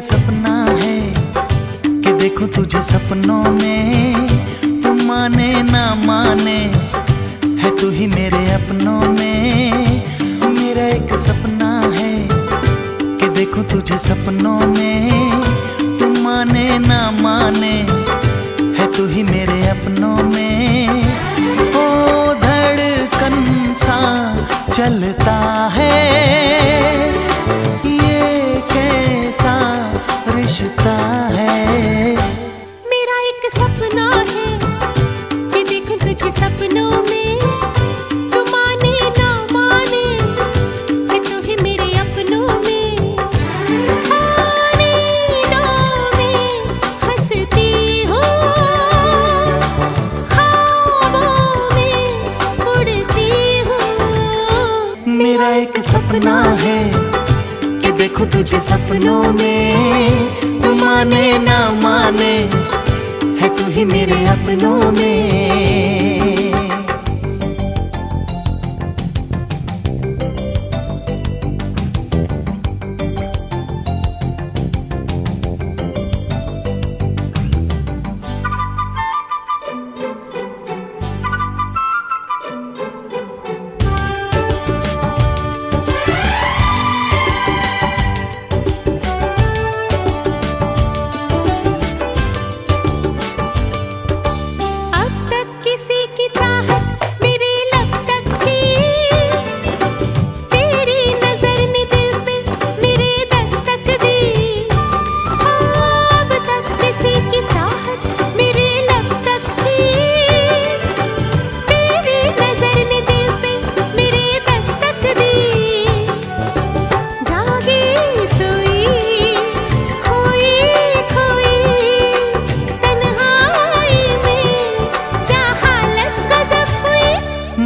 सपना है कि देखूं तुझे सपनों में, तू माने ना माने है तू ही मेरे अपनों में। मेरा एक सपना है कि देखूं तुझे सपनों में, तू माने ना माने है तू ही मेरे अपनों में। ओ धड़कन सा चलता है ये कैसा रिश्ता है। मेरा एक सपना है कि देखूं तुझे सपनों में, तू माने ना माने है तू ही मेरे अपनों में। नींदों में हंसती हूँ, ख्वाबों में उड़ती हूँ। मेरा एक सपना है कि देखूं तुझे सपनों में, तू माने ना माने है तू ही मेरे अपनों में।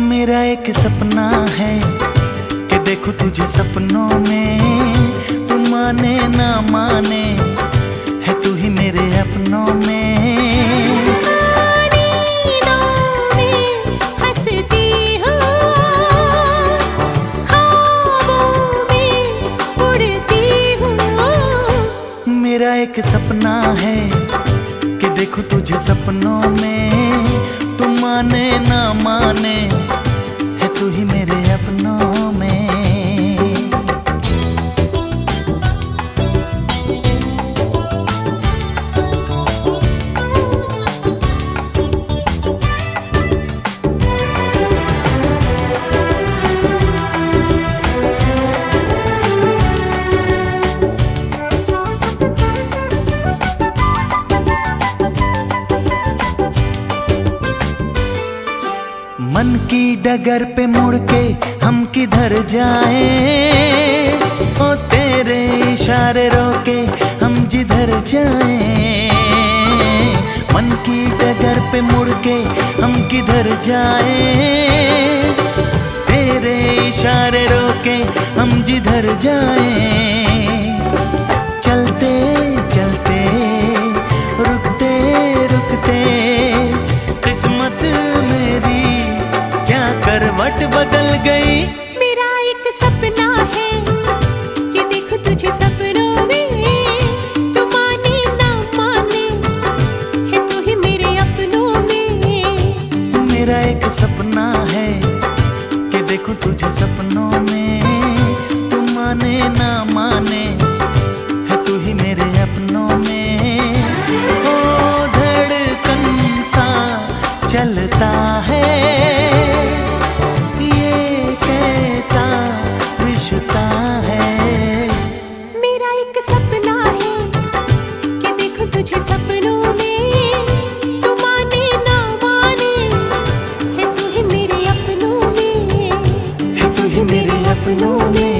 मेरा एक सपना है कि देखूं तुझे सपनों में, तू माने ना माने है तू ही मेरे अपनों में। नींदों में हंसती हूँ, ख्वाबों में उड़ती हूँ। मेरा एक सपना है कि देखूं तुझे सपनों में, तू माने ना माने है तू ही मेरे अपनों में। मन की डगर पे मुड़ के हम किधर जाएं, ओ तेरे इशारे रोके हम जिधर जाएं। मन की डगर पे मुड़ के हम किधर जाएं, तेरे इशारे रोके हम जिधर जाएं। चलते चलते रुकते रुकते किस्मत मेरी क्या करवट बदल गई। मेरा एक सपना है कि देखूं तुझे सपनों में, तू माने ना माने है तू ही मेरे अपनों में। मेरा एक सपना है कि देखूं तुझे सपनों में, तू माने ना माने है तू ही मेरे अपनों में। ओ धड़कन सा चलता है ये कैसा रिश्ता है। मेरा एक सपना है कि देखूं तुझे सपनों में, तू माने ना माने है तू ही मेरे अपनों में। है तू ही मेरे अपनों में।